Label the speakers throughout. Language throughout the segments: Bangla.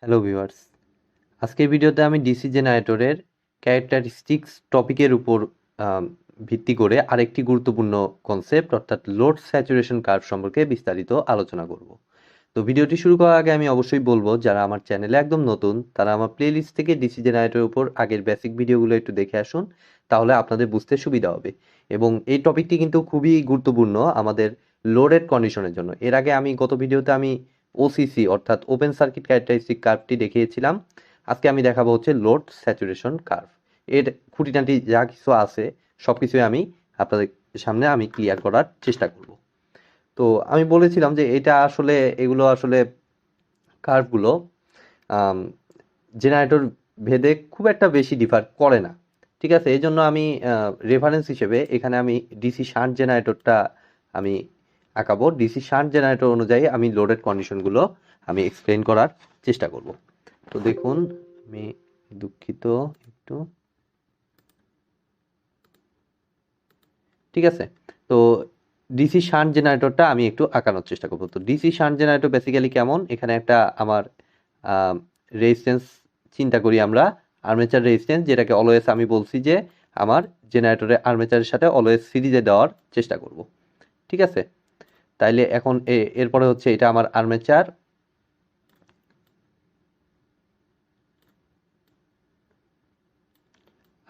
Speaker 1: হ্যালো ভিউয়ার্স, আজকের ভিডিওতে আমি ডিসি জেনারেটরের ক্যারেক্টারিস্টিক্স টপিকের উপর ভিত্তি করে আরেকটি গুরুত্বপূর্ণ কনসেপ্ট অর্থাৎ লোড স্যাচুরেশন কার্ভ সম্পর্কে বিস্তারিত আলোচনা করব। তো ভিডিওটি শুরু করার আগে আমি অবশ্যই বলবো, যারা আমার চ্যানেলে একদম নতুন তারা আমার প্লেলিস্ট থেকে ডিসি জেনারেটরের উপর আগের বেসিক ভিডিওগুলো একটু দেখে আসুন, তাহলে আপনাদের বুঝতে সুবিধা হবে। এবং এই টপিকটি কিন্তু খুবই গুরুত্বপূর্ণ আমাদের লোডেড কন্ডিশনের জন্য। এর আগে আমি গত ভিডিওতে আমি ওসিসি অর্থাৎ ওপেন সার্কিট ক্যারেক্টারিস্টিক কার্ভটি দেখিয়েছিলাম। আজকে আমি দেখাবো হচ্ছে লোড স্যাচুরেশন কার্ভ। এর খুঁটিনাটি যা কিছু আছে সব কিছুই আমি আপনাদের সামনে আমি ক্লিয়ার করার চেষ্টা করব। তো আমি বলেছিলাম যে এগুলো আসলে কার্ভগুলো জেনারেটর ভেদে খুব একটা বেশি ডিফার করে না। ঠিক আছে, এই জন্য আমি রেফারেন্স হিসেবে এখানে আমি ডিসি শান্ট জেনারেটরটা আমি আঁকাবো। ডিসি শান্ট জেনারেটর অনুযায়ী আমি লোডেড কন্ডিশনগুলো আমি এক্সপ্লেন করার চেষ্টা করব। তো দেখুন, আমি দুঃখিত একটু, ঠিক আছে। তো ডিসি শান্ট জেনারেটরটা আমি একটু আঁকানোর চেষ্টা করবো। তো ডিসি শান্ট জেনারেটর বেসিক্যালি কেমন, এখানে একটা আমার রেজিস্ট্যান্স চিন্তা করি আমরা, আর্মেচার রেজিস্ট্যান্স, যেটাকে অলওয়েজ আমি বলছি যে আমার জেনারেটরের আর্মেচারের সাথে অলওয়েজ সিরিজে দেওয়ার চেষ্টা করব। ঠিক আছে, তাইলে এখন এরপরে হচ্ছে এটা আমার আর্মেচার,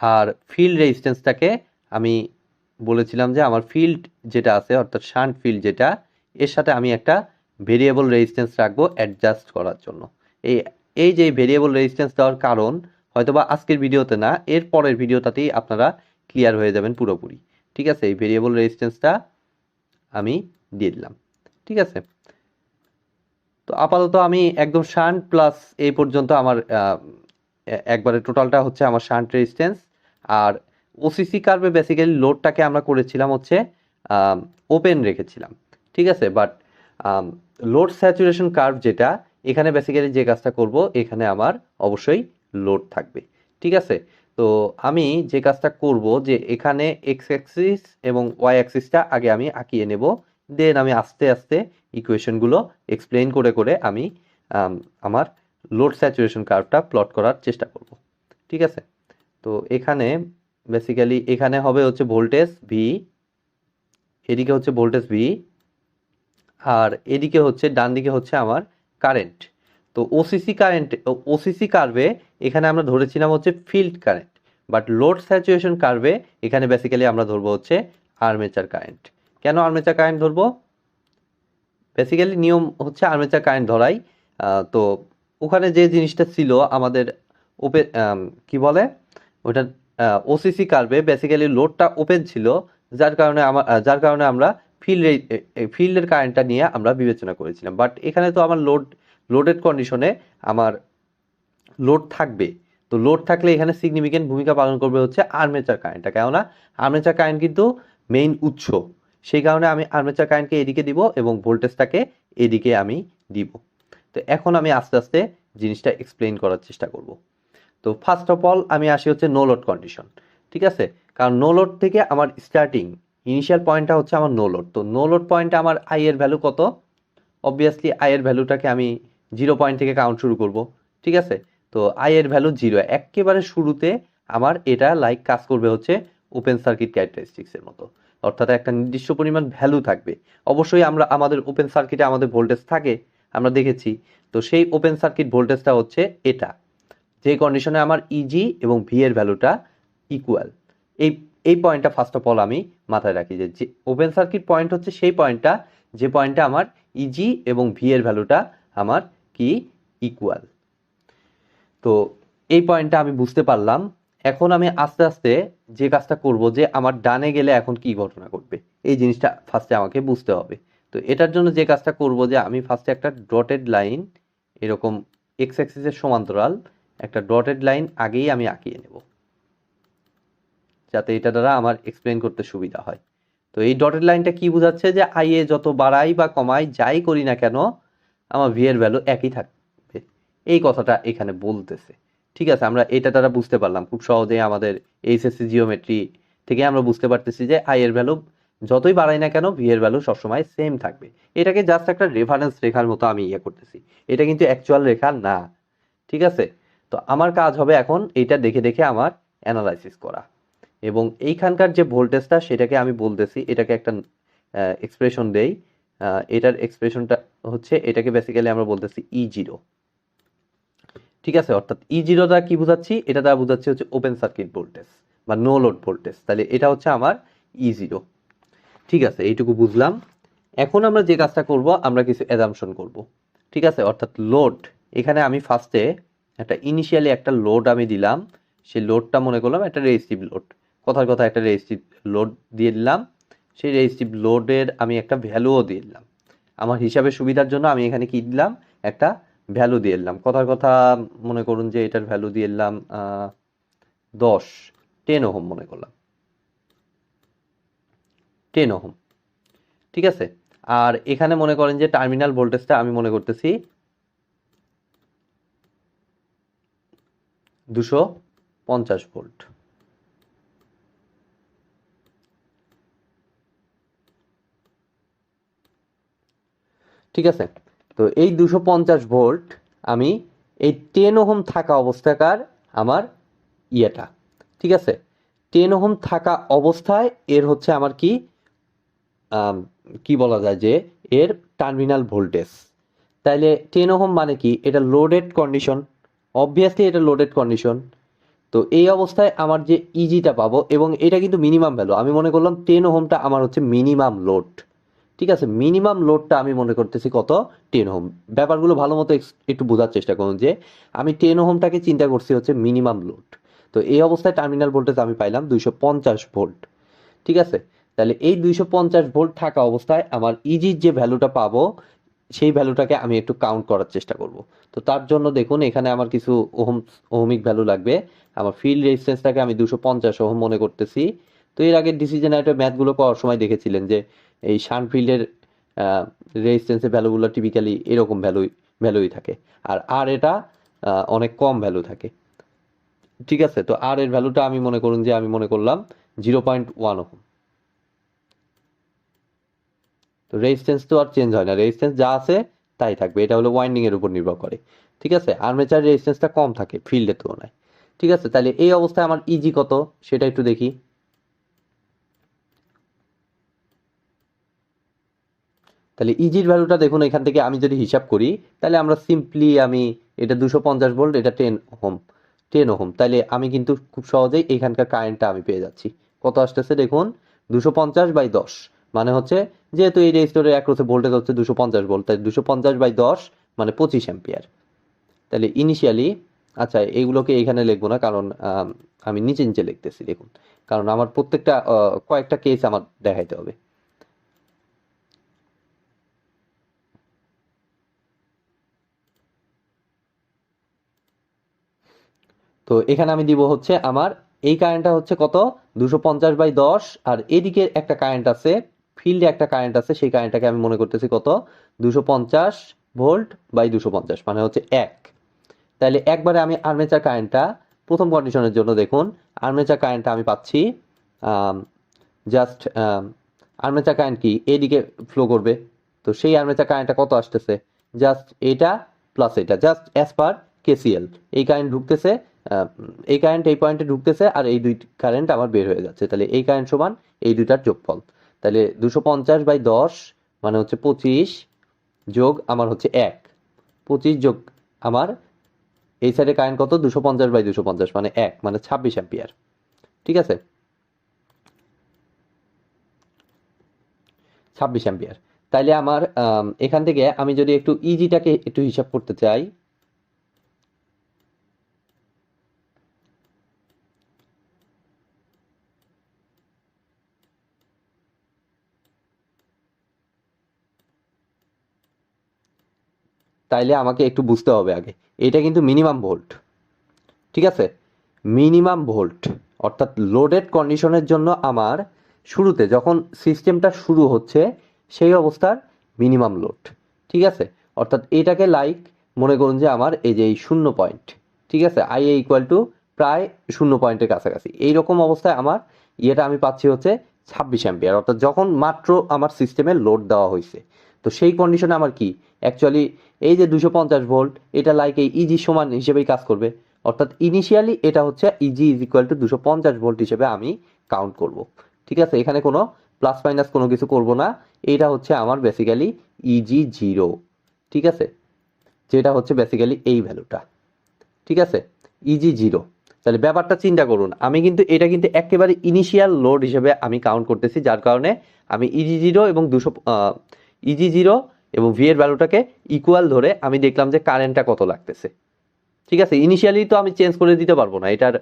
Speaker 1: আর ফিল্ড রেজিস্ট্যান্সটাকে আমি বলেছিলাম যে আমার ফিল্ড যেটা আছে অর্থাৎ শান্ট ফিল্ড যেটা, এর সাথে আমি একটা ভেরিয়েবল রেজিস্ট্যান্স রাখবো অ্যাডজাস্ট করার জন্য। এই এই যে ভেরিয়েবল রেজিস্ট্যান্স দেওয়ার কারণ হয়তোবা আজকের ভিডিওতে না, এর পরের ভিডিওটাতেই আপনারা ক্লিয়ার হয়ে যাবেন পুরোপুরি। ঠিক আছে, এই ভেরিয়েবল রেজিস্ট্যান্সটা আমি দিয়ে দিলাম। ঠিক আছে, তো আপাতত আমি একদম শান্ট প্লাস এই পর্যন্ত আমার একবারে টোটালটা হচ্ছে আমার শান্ট রেজিস্ট্যান্স। আর ওসিসি কার্ভে বেসিক্যালি লোডটাকে আমরা করেছিলাম হচ্ছে ওপেন রেখেছিলাম। ঠিক আছে, বাট লোড স্যাচুরেশন কার্ভ যেটা, এখানে বেসিক্যালি যে কাজটা করব, এখানে আমার অবশ্যই লোড থাকবে। ঠিক আছে, তো আমি যে কাজটা করব যে এখানে এক্স অ্যাক্সিস এবং ওয়াই অ্যাক্সিসটা আগে আমি আঁকিয়ে নেব, দেন আমি আস্তে আস্তে ইকুয়েশনগুলো এক্সপ্লেন করে করে আমি আমার লোড স্যাচুরেশন কার্ভটা প্লট করার চেষ্টা করব। ঠিক আছে, তো এখানে বেসিক্যালি এখানে হবে হচ্ছে ভোল্টেজ ভি, এদিকে হচ্ছে ভোল্টেজ ভি, আর এদিকে হচ্ছে ডান দিকে হচ্ছে আমার কারেন্ট। তো ওসিসি কার্ভে এখানে আমরা ধরেছিলাম হচ্ছে field current, but load saturation কার্ভে এখানে বেসিক্যালি আমরা ধরবো হচ্ছে আর্মেচার কারেন্ট। কেন আর্মেচার কারেন্ট ধরবো? বেসিক্যালি নিয়ম হচ্ছে আর্মেচার কারেন্ট ধরাই। তো ওখানে যে জিনিসটা ছিল আমাদের ওপেন, কি বলে ওটা, ওসিসি কার্ভে বেসিক্যালি লোডটা ওপেন ছিল, যার কারণে আমরা ফিল্ডের কারেন্টটা নিয়ে আমরা বিবেচনা করেছিলাম। বাট এখানে তো আমার লোডেড কন্ডিশনে আমার লোড থাকবে। তো লোড থাকলে এখানে সিগনিফিকেন্ট ভূমিকা পালন করবে হচ্ছে আর্মেচার কারেন্টটা, কেননা আর্মেচার কারেন্ট কিন্তু মেইন উৎস। সেই কারণে আমি আর্মেচার কারেন্টকে এদিকে দিব এবং ভোল্টেজটাকে এদিকে আমি দিব। তো এখন আমি আস্তে আস্তে জিনিসটা এক্সপ্লেইন করার চেষ্টা করব। তো ফার্স্ট অফ অল আমি আসি হচ্ছে নো লোড কন্ডিশন। ঠিক আছে, কারণ নো লোড থেকে আমার স্টার্টিং ইনিশিয়াল পয়েন্টটা হচ্ছে আমার নো লোড। তো নো লোড পয়েন্টে আমার আই এর ভ্যালু কত? অবভিয়াসলি আই এর ভ্যালুটাকে আমি 0 পয়েন্ট থেকে কাউন্ট শুরু করব। ঠিক আছে, তো আই এর ভ্যালু 0, একেবারে শুরুতে আমার এটা লাইক কাজ করবে হচ্ছে ওপেন সার্কিট ক্যারেক্টারিস্টিক্সের মতো, অর্থাৎ একটা নির্দিষ্ট পরিমাণ ভ্যালু থাকবে। অবশ্যই আমাদের ওপেন সার্কিটে আমাদের ভোল্টেজ থাকে, আমরা দেখেছি। তো সেই ওপেন সার্কিট ভোল্টেজটা হচ্ছে এটা, যে কন্ডিশনে আমার ইজি এবং ভি এর ভ্যালুটা ইকুয়াল। এই এই পয়েন্টটা ফার্স্ট অফ অল আমি মাথায় রাখি যে ওপেন সার্কিট পয়েন্ট হচ্ছে সেই পয়েন্টটা যে পয়েন্টে আমার ইজি এবং ভি এর ভ্যালুটা আমার কি ইকুয়াল। তো এই পয়েন্টটা আমি বুঝতে পারলাম। এখন আমি আস্তে আস্তে যে কাজটা করব যে আমার ডানে গেলে এখন কি ঘটনা ঘটবে, এই জিনিসটা ফার্স্টে আমাকে বুঝতে হবে। তো এটার জন্য যে কাজটা করব যে আমি ফার্স্টে একটা ডটেড লাইন, এরকম এক্স অ্যাক্সিসের সমান্তরাল একটা ডটেড লাইন আগেই আমি আঁকিয়ে নেব, যাতে এটা দ্বারা আমার এক্সপ্লেন করতে সুবিধা হয়। তো এই ডটেড লাইনটা কি বোঝাচ্ছে যে আই এ যত বাড়াই বা কমাই যাই করি না কেন, আমার ভি এর ভ্যালু একই থাকবে, এই কথাটা এখানে বলতেছে। ঠিক আছে, আমরা এটা দ্বারা বুঝতে পারলাম খুব সহজেই, আমাদের এইচএসসি জিওমেট্রি থেকে আমরা বুঝতে পারতেছি যে আই এর ভ্যালু যতই বাড়াই না কেন ভি এর ভ্যালু সবসময় সেম থাকবে। এটাকে জাস্ট একটা রেফারেন্স রেখার মতো আমি করতেছি, এটা কিন্তু অ্যাকচুয়াল রেখা না। ঠিক আছে? তো আমার কাজ হবে এখন এইটা দেখে দেখে আমার অ্যানালাইসিস করা, এবং এইখানকার যে ভোল্টেজটা সেটাকে আমি বলতেছি, এটাকে একটা এক্সপ্রেশন দেই। এটার এক্সপ্রেশনটা হচ্ছে, এটাকে বেসিক্যালি আমরা বলতেছি E0। ঠিক আছে? অর্থাৎ E0টা কি বুঝাচ্ছি, এটা দ্বারা বুঝাচ্ছি হচ্ছে ওপেন সার্কিট ভোল্টেজ বা নো লোড ভোল্টেজ। তাহলে এটা হচ্ছে আমার E0। ঠিক আছে, এইটুকু বুঝলাম। এখন আমরা যে কাজটা করব, আমরা কিছু অ্যাজাম্পশন করব। ঠিক আছে? অর্থাৎ লোড, এখানে আমি ফার্স্টে একটা ইনিশিয়ালি একটা লোড আমি দিলাম। সেই লোডটা মনে করলাম একটা রেজিস্টিভ লোড, কথার কথা একটা রেজিস্টিভ লোড দিয়ে দিলাম। সেই রেজিস্টিভ লোডের আমি একটা ভ্যালুও দিয়ে দিলাম। আমার হিসাবের সুবিধার জন্য আমি এখানে কি দিলাম, একটা ভ্যালু দিয়ে দিলাম। কথার কথা মনে করুন যে এটার ভ্যালু দিয়ে দিলাম 10, 10 ওহম মনে করলাম, 10 ওহম। ঠিক আছে? আর এখানে মনে করেন যে টার্মিনাল ভোল্টেজটা আমি মনে করতেছি 250 ভোল্ট। ঠিক আছে? তো এই 250 ভোল্ট আমি এই 10 ওহম থাকা অবস্থাকার আমার ইয়েটা। ঠিক আছে? 10 ওহম থাকা অবস্থায় এর হচ্ছে আমার কি কি বলা যায় যে এর টার্মিনাল ভোল্টেজ। তাইলে 10 ওহম মানে কি, এটা লোডেড কন্ডিশন, অবভিয়াসলি এটা লোডেড কন্ডিশন। তো এই অবস্থায় আমার যে ইজিটা পাবো, এবং এটা কিন্তু মিনিমাম ভ্যালু, আমি মনে করলাম 10 ওহমটা আমার হচ্ছে মিনিমাম লোড। ঠিক আছে? মিনিমাম লোডটা আমি মনে করতেছি কত, 10 ওহম। ব্যাপারগুলো ভালো মতো একটু বোঝার চেষ্টা করুন যে আমি 10 ওহমটাকে চিন্তা করছি হচ্ছে মিনিমাম লোড। তো এই অবস্থায় টার্মিনাল ভোল্টেজ আমি পাইলাম 250 ভোল্ট। ঠিক আছে? তাহলে এই 250 ভোল্ট থাকা অবস্থায় আমার ইজির যে ভ্যালুটা পাবো, সেই ভ্যালুটাকে আমি একটু কাউন্ট করার চেষ্টা করব। তো তার জন্য দেখুন এখানে আমার কিছু ওহমিক ভ্যালু লাগবে। আমার ফিল্ড রেজিস্ট্যান্সটাকে আমি 250 ওহম মনে করতেছি। তো এর আগে ডিসি জেনারেটর ম্যাথগুলো করার সময় দেখেছিলেন যে এই শান্ট ফিল্ডের রেজিস্ট্যান্সের ভ্যালুগুলো টিপিক্যালি এরকম ভ্যালুই থাকে, আর এটা অনেক কম ভ্যালু থাকে। ঠিক আছে? তো আর এর ভ্যালুটা আমি মনে করুন যে আমি মনে করলাম 0.1 ওহম। তো রেজিস্ট্যান্স তো আর চেঞ্জ হয় না, রেজিস্ট্যান্স যা আছে তাই থাকবে, এটা হলো ওয়াইন্ডিং এর উপর নির্ভর করে। ঠিক আছে? আর্মেচার রেজিস্ট্যান্সটা কম থাকে ফিল্ডের তুলনায়। ঠিক আছে? তাহলে এই অবস্থায় আমার ইজি কত সেটা একটু দেখি। তাহলে ইজির ভ্যালুটা দেখুন, এখান থেকে আমি যদি হিসাব করি, তাহলে আমরা সিম্পলি আমি এটা 250 ভোল্ট, এটা 10 ওহম, 10 ওহম, তাহলে আমি কিন্তু খুব সহজেই এখানকার কারেন্টটা আমি পেয়ে যাচ্ছি। কত আসতেছে দেখুন, 250/10, মানে হচ্ছে যেহেতু এই রেজিস্টরের অ্যাক্রসে ভোল্টেজ হচ্ছে 250 ভোল্ট, তাই 250/10 মানে 25 অ্যাম্পিয়ার। তাহলে ইনিশিয়ালি, আচ্ছা এইগুলোকে এখানে লিখবো না, কারণ আমি নিচে নিচে লিখতেছি দেখুন, কারণ আমার প্রত্যেকটা কয়েকটা কেস আমার দেখাইতে হবে। তো এখানে আমি দিব হচ্ছে আমার এই কারেন্টটা হচ্ছে কত, 250/10, আর এদিকে একটা কারেন্ট আছে, ফিল্ডে একটা কারেন্ট আছে, সেই কারেন্টটাকে আমি মনে করতেছি কত, 250 ভোল্ট/250, মানে হচ্ছে 1। তাহলে একবারে আমি আর্মেচার কারেন্টটা প্রথম কন্ডিশনের জন্য দেখুন, আর্মেচার কারেন্টটা আমি পাচ্ছি জাস্ট, আর্মেচার কারেন্ট কি এদিকে ফ্লো করবে, তো সেই আর্মেচার কারেন্টটা কত আসতেছে, জাস্ট এটা প্লাস এটা, জাস্ট অ্যাজ পার কেসিএল, এই কারেন্ট ঢুকতেছে, এই কারেন্ট এই পয়েন্টে ঢুকতেছে, আর এই দুই কারেন্ট আমার বের হয়ে যাচ্ছে, তাহলে এই কারেন্ট সমান এই দুইটার যোগফল। তাহলে 250/10 মানে হচ্ছে 25, যোগ আমার হচ্ছে 1, 25 যোগ আমার এই সাইডে কারেন্ট কত, 250/250 মানে 1, মানে 26 অ্যাম্পিয়ার। ঠিক আছে? 26 অ্যাম্পিয়ার। তাইলে আমার এখান থেকে আমি যদি একটু ইজিটাকে একটু হিসাব করতে চাই, তাইলে আমাকে একটু বুঝতে হবে আগে, এটা কিন্তু মিনিমাম ভোল্ট। ঠিক আছে? মিনিমাম ভোল্ট, অর্থাৎ লোডেড কন্ডিশনের জন্য আমার শুরুতে যখন সিস্টেমটা শুরু হচ্ছে সেই অবস্থার মিনিমাম লোড। ঠিক আছে? অর্থাৎ এটাকে লাইক মনে করুন যে আমার এই যে এই 0 পয়েন্ট, ঠিক আছে, আই এ ইকুয়াল টু প্রায় 0 পয়েন্টের কাছাকাছি, এইরকম অবস্থায় আমার ইয়েটা আমি পাচ্ছি হচ্ছে 26 অ্যাম্পিয়ার, অর্থাৎ যখন মাত্র আমার সিস্টেমে লোড দেওয়া হয়েছে তো সেই কন্ডিশনে আমার কি অ্যাকচুয়ালি এই যে 250 ভোল্ট এটা লাইক এই ইজি সমান হিসেবেই কাজ করবে, অর্থাৎ ইনিশিয়ালি এটা হচ্ছে easy is equal two 250 volt হিসেবে আমি কাউন্ট করব। ঠিক আছে, এখানে কোনো প্লাস মাইনাস কোনো কিছু করব না, এটা হচ্ছে আমার বেসিক্যালি ইজি জিরো। ঠিক আছে, যেটা হচ্ছে বেসিক্যালি এই ভ্যালুটা। ঠিক আছে, ইজি জিরো। তাহলে ব্যাপারটা চিন্তা করুন, আমি কিন্তু এটা কিন্তু একেবারে ইনিশিয়াল লোড হিসেবে আমি কাউন্ট করতেছি, যার কারণে আমি ইজি জিরো এবং ইজি জিরো এবং ভি এর ভ্যালুটাকে ইকুয়াল ধরে আমি দেখলাম যে কারেন্টটা কত লাগতেছে। ঠিক আছে, ইনিশিয়ালি তো আমি চেঞ্জ করে দিতে পারবো না, এটার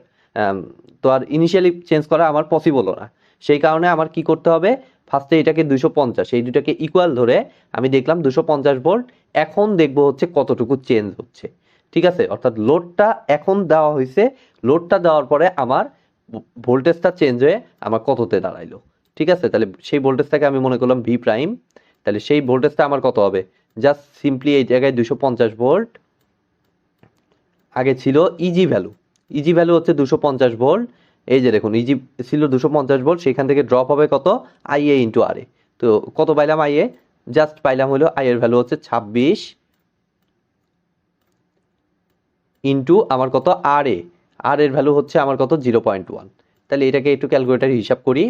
Speaker 1: তো আর ইনিশিয়ালি চেঞ্জ করা আমার পসিবলও না। সেই কারণে আমার কি করতে হবে, ফার্স্টে এটাকে 250 এই দুটাকে ইকুয়াল ধরে আমি দেখলাম 250 ভোল্ট। এখন দেখবো হচ্ছে কতটুকু চেঞ্জ হচ্ছে। ঠিক আছে, অর্থাৎ লোডটা এখন দেওয়া হয়েছে, লোডটা দেওয়ার পরে আমার ভোল্টেজটা চেঞ্জ হয়ে আমার কততে দাঁড়াইলো। ঠিক আছে, তাহলে সেই ভোল্টেজটাকে আমি মনে করলাম ভি প্রাইম, তাহলে সেই ভোল্টেজটা আমার কত হবে, জাস্ট সিম্পলি এই জায়গায় 250 ভোল্ট, আগে ছিল ইজি ভ্যালু, ইজি ভ্যালু হচ্ছে 250 ভোল্ট, এই যে দেখুন ইজি ছিল 250 ভোল্ট, সেখান থেকে ড্রপ হবে কত, আইএ ইন্টু আর এ। তো কত পাইলাম আইএ, জাস্ট পাইলাম হলো আই এর ভ্যালু হচ্ছে 26 ইন্টু আমার কত আর এ, আর এর ভ্যালু হচ্ছে আমার কত 0.1। তাহলে এটাকে একটু ক্যালকুলেটারে হিসাব করি,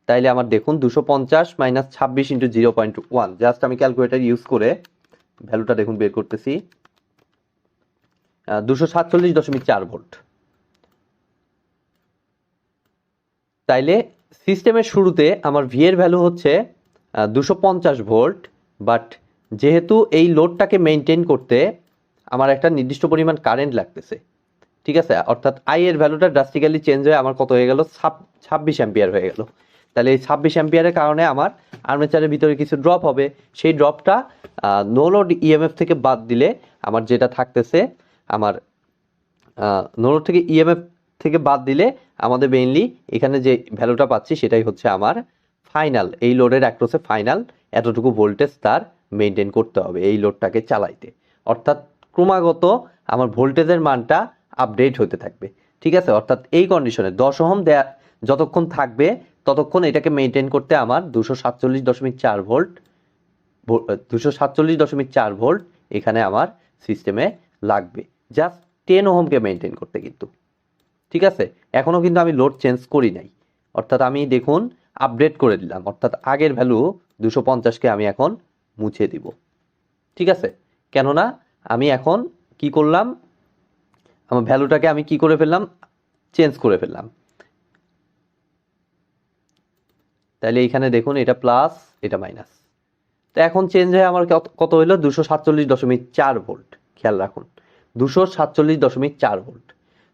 Speaker 1: তাইলে আমার দেখুন 250 মাইনাস 26 ইন্টু 0.1, জাস্ট আমি ক্যালকুলেটার ইউজ করে ভ্যালুটা দেখুন বের করতেছি, 247.4 ভোল্ট। তাইলে সিস্টেমের শুরুতে আমার ভি এর ভ্যালু হচ্ছে 250 ভোল্ট, বাট যেহেতু এই লোডটাকে মেনটেন করতে আমার একটা নির্দিষ্ট পরিমাণ কারেন্ট লাগতেছে। ঠিক আছে, অর্থাৎ আই এর ভ্যালুটা ড্রাস্টিক্যালি চেঞ্জ হয়ে আমার কত হয়ে গেল, 26 অ্যাম্পিয়ার হয়ে গেল। তাহলে এই 26 অ্যাম্পিয়ারের কারণে আমার আর্মেচারের ভিতরে কিছু ড্রপ হবে, সেই ড্রপটা নো লোড ইএমএফ থেকে বাদ দিলে আমার যেটা থাকতেছে, আমার নো লোড থেকে ইএমএফ থেকে বাদ দিলে আমাদের মেইনলি এখানে যে ভ্যালুটা পাচ্ছি সেটাই হচ্ছে আমার ফাইনাল, এই লোডের অ্যাক্রসে ফাইনাল এতটুকু ভোল্টেজ তার মেনটেন করতে হবে এই লোডটাকে চালাইতে। অর্থাৎ ক্রমাগত আমার ভোল্টেজের মানটা আপডেট হতে থাকবে। ঠিক আছে, অর্থাৎ এই কন্ডিশনে 10 ওহম দেয়া যতক্ষণ থাকবে ততক্ষণ এটাকে মেনটেন করতে আমার 247.4 ভোল্ট 247.4 ভোল্ট এখানে আমার সিস্টেমে লাগবে, জাস্ট 10 ওহমকে মেনটেন করতে কিন্তু। ঠিক আছে, এখনও কিন্তু আমি লোড চেঞ্জ করি নাই, অর্থাৎ আমি দেখুন আপডেট করে দিলাম, অর্থাৎ আগের ভ্যালু 250কে আমি এখন মুছে দিব। ঠিক আছে, কেননা আমি এখন কি করলাম, আমার ভ্যালুটাকে আমি কি করে ফেললাম, চেঞ্জ করে ফেললাম। তাহলে এইখানে দেখুন এটা প্লাস এটা মাইনাস, তো এখন চেঞ্জ হয়ে আমার কত হইলো 247.4 ভোল্ট। খেয়াল রাখুন 247.4 ভোল্ট,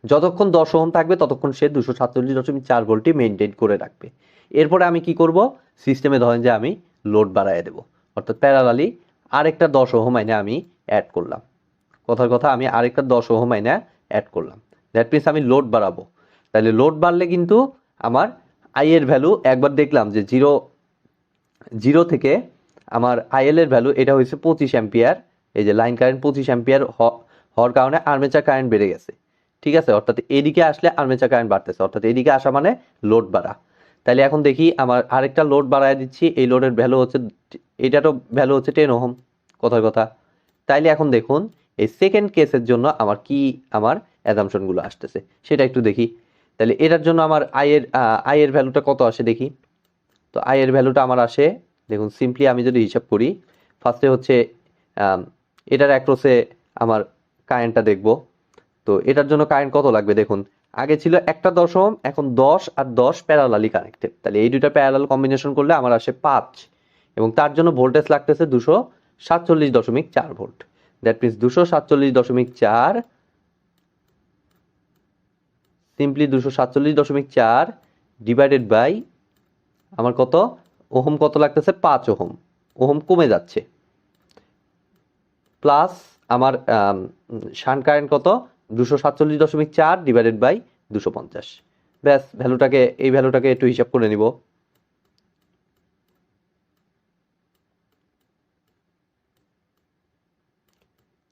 Speaker 1: যতক্ষণ 10 ওহম থাকবে ততক্ষণ সে 247.4 ভোল্টই মেনটেন করে রাখবে। এরপরে আমি কি করব, সিস্টেমে ধরেন যে আমি লোড বাড়ায় দেব, অর্থাৎ প্যারালালি আরেকটা 10 ওহম আইনে আমি অ্যাড করলাম, কথার কথা আমি আরেকটা 10 ওহম আইনে অ্যাড করলাম, দ্যাট মিনস আমি লোড বাড়াবো। তাহলে লোড বাড়লে কিন্তু আমার আই এর ভ্যালু একবার দেখলাম যে জিরো থেকে আমার আইএল এর ভ্যালু এটা হয়েছে 25 অ্যাম্পিয়ার, এই যে লাইন কারেন্ট 25 অ্যাম্পিয়ার হওয়ার কারণে আর্মেচার কারেন্ট বেড়ে গেছে। ঠিক আছে, অর্থাৎ এদিকে আসলে আর্মেচার কারেন্ট বাড়তেছে, অর্থাৎ এদিকে আসা মানে লোড বাড়া। তাহলে এখন দেখি আমার আরেকটা লোড বাড়ায় দিচ্ছি, এই লোডের ভ্যালু হচ্ছে, এটারও ভ্যালু হচ্ছে 10 ওহম, কথার কথা। তাইলে এখন দেখুন এই সেকেন্ড কেসের জন্য আমার কি আমার অ্যাজাম্পশনগুলো আসতেছে সেটা একটু দেখি। তাহলে এটার জন্য আমার আয়ের ভ্যালুটা কত আসে দেখি। তো আয়ের ভ্যালুটা আমার আসে, দেখুন সিম্পলি আমি যদি হিসাব করি, ফার্স্টে হচ্ছে এটার অ্যাক্রসে আমার কারেন্টটা দেখব। তো এটার জন্য কারেন্ট কত লাগবে দেখুন, আগে ছিল একটা 10 ওহম, এখন 10 আর 10 প্যারালালি কানেক্টেড, তাহলে এই দুইটা প্যারালাল কম্বিনেশন করলে আমার আসে 5, এবং তার জন্য ভোল্টেজ লাগতেছে 247.4 volt. That means 247.4 simply 247.4 divided by আমার কত ওহম, কত লাগতেছে 5 ওহম, ওহম কমে যাচ্ছে, প্লাস আমার শান্ট কারেন্ট কত 247.4 ডিভাইডেড বাই 250। ব্যাস ভ্যালুটাকে এই ভ্যালুটাকে একটু হিসাব করে নিব।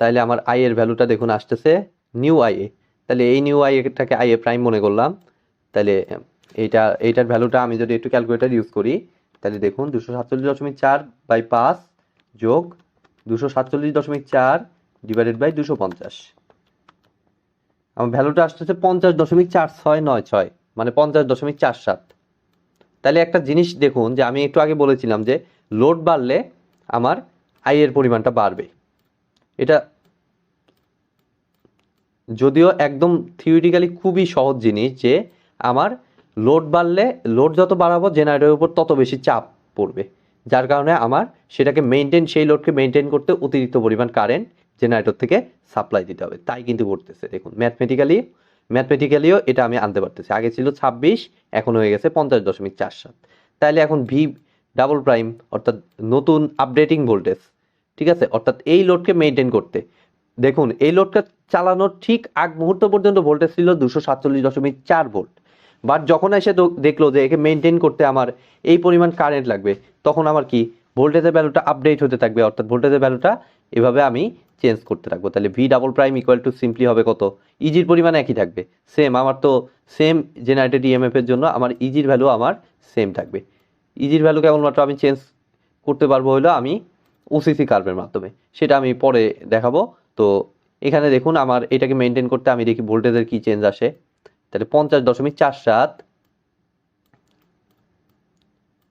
Speaker 1: তাহলে আমার আই এর ভ্যালুটা দেখুন আসতেছে নিউ আই এ, তাহলে এই নিউ আই এটাকে আই এ প্রাইম মনে করলাম। তাহলে এইটার ভ্যালুটা আমি যদি একটু ক্যালকুলেটর ইউজ করি, তাহলে দেখুন 247.4 বাই 5 যোগ 247.4 ডিভাইডেড বাই 250, আমার ভ্যালুটা আসতেছে 50.4696, মানে 50.47। তাহলে একটা জিনিস দেখুন যে আমি একটু আগে বলেছিলাম যে লোড বাড়লে আমার আই এর পরিমাণটা বাড়বে। এটা যদিও একদম থিওরিটিক্যালি খুবই সহজ জিনিস যে আমার লোড বাড়লে, লোড যত বাড়াবো জেনারেটরের উপর তত বেশি চাপ পড়বে, যার কারণে আমার সেটাকে মেনটেন, সেই লোডকে মেনটেন করতে অতিরিক্ত পরিমাণ কারেন্ট জেনারেটর থেকে সাপ্লাই দিতে হবে। তাই কিন্তু করতেছে, দেখুন ম্যাথমেটিক্যালিও এটা আমি আনতে পারতেছি। আগে ছিল 26, এখন হয়ে গেছে 50.47। তাহলে এখন ভি ডাবল প্রাইম অর্থাৎ নতুন আপডেটিং ভোল্টেজ, ঠিক আছে, অর্থাৎ এই লোডকে মেনটেন করতে, দেখুন এই লোডটা চালানোর ঠিক আগ মুহূর্ত পর্যন্ত ভোল্টেজ ছিল 247.4 ভোল্ট, বাট যখন এসে দেখলো যে একে মেনটেন করতে আমার এই পরিমাণ কারেন্ট লাগবে, তখন আমার কি ভোল্টেজের ভ্যালুটা আপডেট হতে থাকবে, অর্থাৎ ভোল্টেজের ভ্যালুটা এভাবে আমি চেঞ্জ করতে থাকবো। তাহলে V double prime equal to simply হবে কত, ইজির পরিমাণ একই থাকবে, সেম, আমার তো সেম জেনারেটেড ইএমএফ এর জন্য আমার ইজির ভ্যালু আমার সেম থাকবে। ইজির ভ্যালু কেবলমাত্র আমি চেঞ্জ করতে পারবো হলো আমি ওসিসি কার্ভের মাধ্যমে, সেটা আমি পরে দেখাবো। তো এখানে দেখুন আমার এটাকে মেনটেন করতে আমি দেখি ভোল্টেজের কি চেঞ্জ আসে। তাহলে 50.47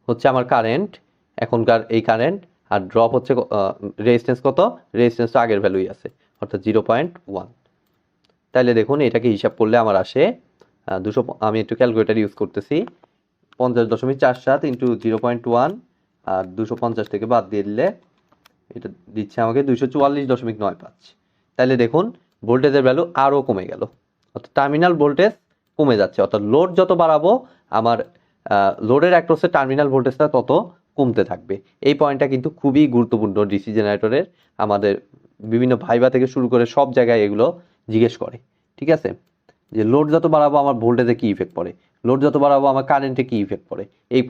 Speaker 1: হচ্ছে আমার কারেন্ট, এখনকার এই কারেন্ট, আর ড্রপ হচ্ছে রেজিস্ট্যান্স কত, রেজিস্ট্যান্স তো আগের ভ্যালুই আছে অর্থাৎ 0.1। তাহলে দেখুন এটাকে হিসাব করলে আমার আসে 200, আমি একটু ক্যালকুলেটার ইউজ করতেছি, 50.47 ইন্টু 0.1 আর 250 থেকে বাদ দিয়ে দিলে এটা দিচ্ছে আমাকে 244.95। তাহলে দেখুন ভোল্টেজের ভ্যালু আরও কমে গেল, অর্থাৎ টার্মিনাল ভোল্টেজ কমে যাচ্ছে, অর্থাৎ লোড যত বাড়াবো আমার লোডের অ্যাক্রসে টার্মিনাল ভোল্টেজটা তত কমতে থাকবে। এই পয়েন্টটা কিন্তু খুবই গুরুত্বপূর্ণ ডিসি জেনারেটরের, আমাদের বিভিন্ন ভাইবা থেকে শুরু করে সব জায়গায় এগুলো জিজ্ঞেস করে, ঠিক আছে, যে লোড যত বাড়াবো আমার ভোল্টেজে কী ইফেক্ট পড়ে, লোড যত বাড়াবো আমার কারেন্টে কী ইফেক্ট পড়ে, এই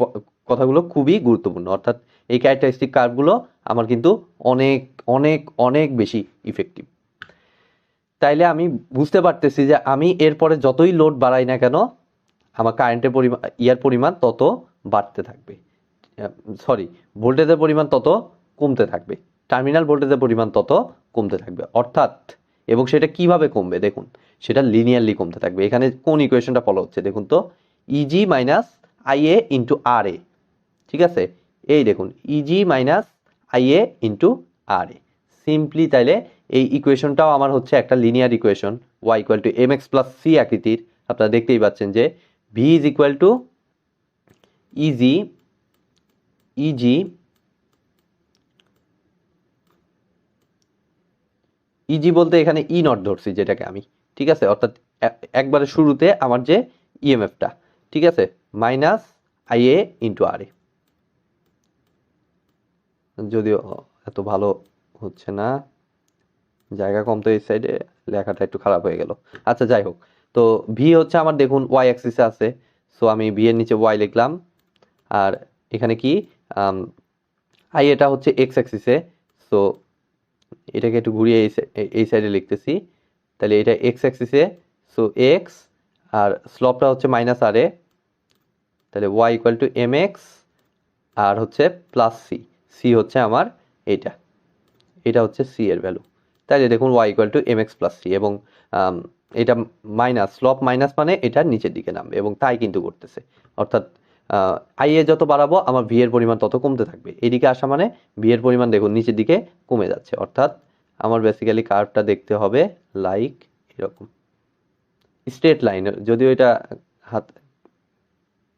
Speaker 1: কথাগুলো খুবই গুরুত্বপূর্ণ। অর্থাৎ এই ক্যারেক্টারিস্টিক কার্ভগুলো আমার কিন্তু অনেক অনেক অনেক বেশি ইফেক্টিভ। তাইলে আমি বুঝতে পারতেছি যে আমি এরপরে যতই লোড বাড়াই না কেন আমার কারেন্টের পরিমাণ, পরিমাণ তত বাড়তে থাকবে, সরি ভোল্টেজের পরিমাণ তত কমতে থাকবে, টার্মিনাল ভোল্টেজের পরিমাণ তত কমতে থাকবে, অর্থাৎ, এবং সেটা কিভাবে কমবে দেখুন, সেটা লিনিয়ারলি কমতে থাকবে। এখানে কোন ইকুয়েশনটা ফলো হচ্ছে দেখুন তো, E G minus I A into R A, ঠিক আছে, এই দেখুন E G minus I A into R A, simply তাইলে এই ইকুয়েশনটাও আমার হচ্ছে একটা linear equation, Y equal to M X plus C আকৃতির। আপনারা দেখতেই পাচ্ছেন যে V is equal to E G E G E G বলতে এখানে ই নট ধরছি যেটাকে আমি, ঠিক আছে, অর্থাৎ একবারে শুরুতে আমার যে ইএমএফটা, ঠিক আছে, মাইনাস আইএ ইন্টু আর এ, যদিও এত ভালো হচ্ছে না, জায়গা কম তো এই সাইডে লেখাটা একটু খারাপ হয়ে গেল। আচ্ছা যাই হোক, তো ভি হচ্ছে আমার দেখুন ওয়াই অ্যাক্সিসে আছে, সো আমি ভি এর নিচে ওয়াই লিখলাম, আর এখানে কি আই এটা হচ্ছে এক্স অ্যাক্সিসে, সো এটাকে একটু ঘুরিয়ে এই সাইডে লিখতেছি, তাহলে এটা এক্স অ্যাক্সিসে, সো এক্স, আর স্লপটা হচ্ছে মাইনাস আর এ, তাহলে Y equal to M X আর হচ্ছে প্লাস সি, সি হচ্ছে আমার এটা, এটা হচ্ছে সি এর ভ্যালু। তাইলে দেখুন Y equal to M X plus C, এবং এটা মাইনাস, স্লপ মাইনাস মানে এটা নিচের দিকে নামবে, এবং তাই কিন্তু করতেছে, অর্থাৎ আই এ যত বাড়াবো আমার ভি এর পরিমাণ তত কমতে থাকবে, এদিকে আসা মানে ভি এর পরিমাণ দেখুন নিচের দিকে কমে যাচ্ছে, অর্থাৎ আমার বেসিক্যালি কার্ভটা দেখতে হবে লাইক এরকম স্ট্রেট লাইন, যদিও এটা হাত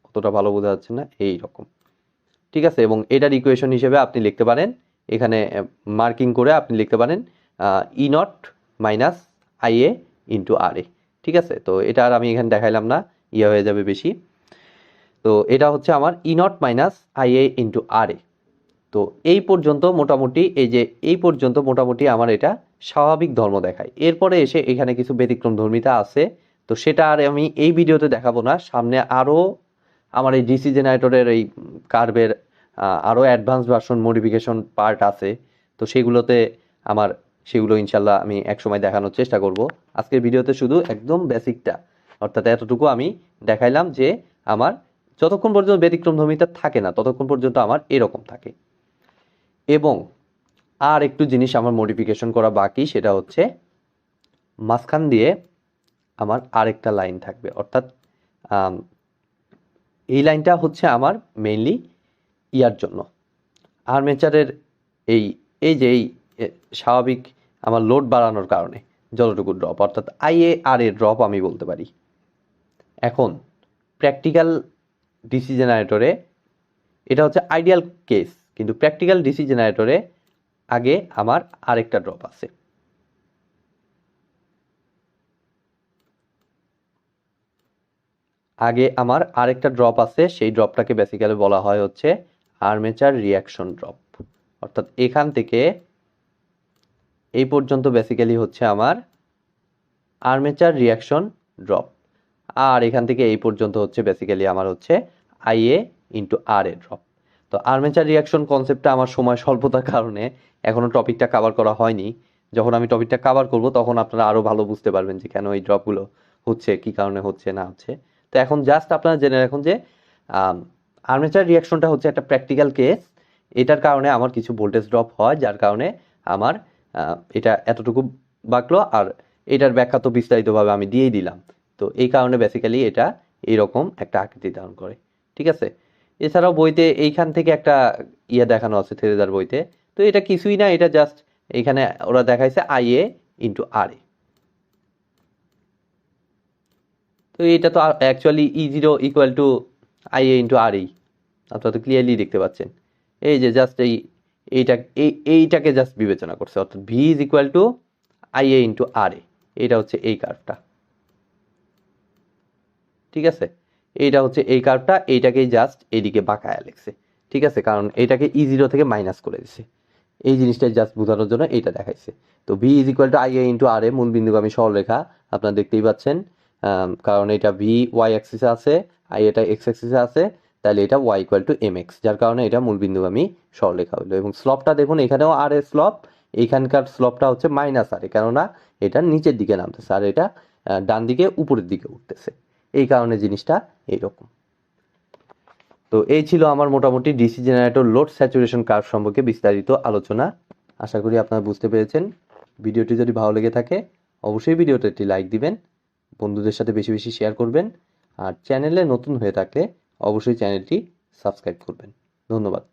Speaker 1: অতটা ভালো বোঝা যাচ্ছে না, এই রকম, ঠিক আছে, এবং এটার ইকুয়েশন হিসেবে আপনি লিখতে পারেন, এখানে মার্কিং করে আপনি লিখতে পারেন E naught minus I A into R A, ঠিক আছে। তো এটা আর আমি এখানে দেখাইলাম না, ইয়ে হয়ে যাবে বেশি। তো এটা হচ্ছে আমার E naught minus I A into R A. তো এই পর্যন্ত মোটামুটি, এই যে এই পর্যন্ত মোটামুটি আমার এটা স্বাভাবিক ধর্ম দেখায়। এরপরে এসে এখানে কিছু ব্যতিক্রম ধর্মিতা আছে, তো সেটা আর আমি এই ভিডিওতে দেখাবো না, সামনে আরও আমার এই ডিসি জেনারেটরের এই কার্ভের আরও অ্যাডভান্স ভার্সন মডিফিকেশন পার্ট আছে, তো সেগুলোতে সেগুলো ইনশাল্লাহ আমি একসময় দেখানোর চেষ্টা করব। আজকের ভিডিওতে শুধু একদম বেসিকটা, অর্থাৎ এতটুকু আমি দেখাইলাম যে আমার যতক্ষণ পর্যন্ত ব্যতিক্রমধর্মিতা থাকে না ততক্ষণ পর্যন্ত আমার এরকম থাকে। এবং আর একটু জিনিস আমার মডিফিকেশন করা বাকি, সেটা হচ্ছে মাঝখান দিয়ে আমার আরেকটা লাইন থাকবে, অর্থাৎ এই লাইনটা হচ্ছে আমার মেইনলি ইয়ার জন্য আর্মেচারের এই এই যে এই স্বাভাবিক আমার লোড বাড়ানোর কারণে যতটুকু ড্রপ, অর্থাৎ আইএ আর এর ড্রপ আমি বলতে পারি। এখন প্র্যাকটিক্যাল ডিসি জেনারেটরে এটা হচ্ছে আইডিয়াল কেস, কিন্তু প্র্যাকটিক্যাল ডিসি জেনারেটরে আগে আমার আরেকটা ড্রপ আছে। আগে আমার আরেকটা ড্রপ আছে, সেই ড্রপটাকে বেসিক্যালি বলা হয় হচ্ছে আর্মেচার রিয়াকশন ড্রপ। অর্থাৎ এখান থেকে এই পর্যন্ত বেসিক্যালি হচ্ছে আমার আর্মেচার রিয়াকশন ড্রপ, আর এখান থেকে এই পর্যন্ত হচ্ছে বেসিক্যালি আমার হচ্ছে I A into R A drop. তো আর্মেচার রিয়াকশন কনসেপ্টটা আমার সময় স্বল্পতার কারণে এখনো টপিকটা কভার করা হয়নি। যখন আমি টপিকটা কভার করব তখন আপনারা আরো ভালো বুঝতে পারবেন যে কেন এই ড্রপগুলো হচ্ছে, কি কারণে হচ্ছে না হচ্ছে। তো এখন জাস্ট আপনারা জেনে রাখুন যে আর্মেচার রিয়াকশনটা হচ্ছে একটা প্র্যাকটিক্যাল কেস। এটার কারণে আমার কিছু ভোল্টেজ ড্রপ হয়, যার কারণে আমার এটা এতটুকু বাঁকলো, আর এটার ব্যাখ্যা তো বিস্তারিতভাবে আমি দিয়েই দিলাম। তো এই কারণে বেসিক্যালি এটা এইরকম একটা আকৃতি ধারণ করে, ঠিক আছে। এছাড়াও বইতে এইখান থেকে একটা ইয়ে দেখানো আছে থেরেদার বইতে, তো এটা কিছুই না, এটা জাস্ট এখানে ওরা দেখাইছে আইএ ইন্টু আর এ। তো এটা তো actually E zero equal to I A into R E, আপনারা তো ক্লিয়ারলি দেখতে পাচ্ছেন। এই যে জাস্ট এইটাকে জাস্ট বিবেচনা করছে, অর্থাৎ V is equal to I A into R A. এটা হচ্ছে এই কার্ভটা, ঠিক আছে। এইটা হচ্ছে এই কার্ভটা, এইটাকেই জাস্ট এইদিকে বাঁকায়া লিখছে, ঠিক আছে, কারণ এটাকে ই জিরো থেকে মাইনাস করে দিছে। এই জিনিসটা জাস্ট বোঝানোর জন্য এইটা দেখাইছে। তো V is equal to I A into R A, মূল বিন্দুগামী সরলরেখা আপনারা দেখতেই পাচ্ছেন, কারণ এটা ভি ওয়াই অ্যাক্সিসে আছে, আই এটা এক্স অ্যাক্সিসে আছে, তাহলে এটা Y equal to M X, যার কারণে এটা মূল বিন্দুগামী সরলরেখা হইলো। এবং স্লপটা দেখুন, এখানেও আর এর স্লপ, এইখানকার স্লপটা হচ্ছে মাইনাস আর এ, কেননা এটা নিচের দিকে নামতেছে আর এটা ডান দিকে উপরের দিকে উঠতেছে, এই কারণে জিনিসটা এইরকম। তো এই ছিল আমার মোটামুটি DC generator load saturation curve সম্পর্কে বিস্তারিত আলোচনা। আশা করি আপনারা বুঝতে পেরেছেন। ভিডিওটি যদি ভালো লেগে থাকে অবশ্যই ভিডিওতে একটি লাইক দিবেন, বন্ধুদের সাথে বেশি বেশি শেয়ার করবেন, আর চ্যানেলে নতুন হয়ে থাকলে অবশ্যই চ্যানেলটি সাবস্ক্রাইব করবেন। ধন্যবাদ।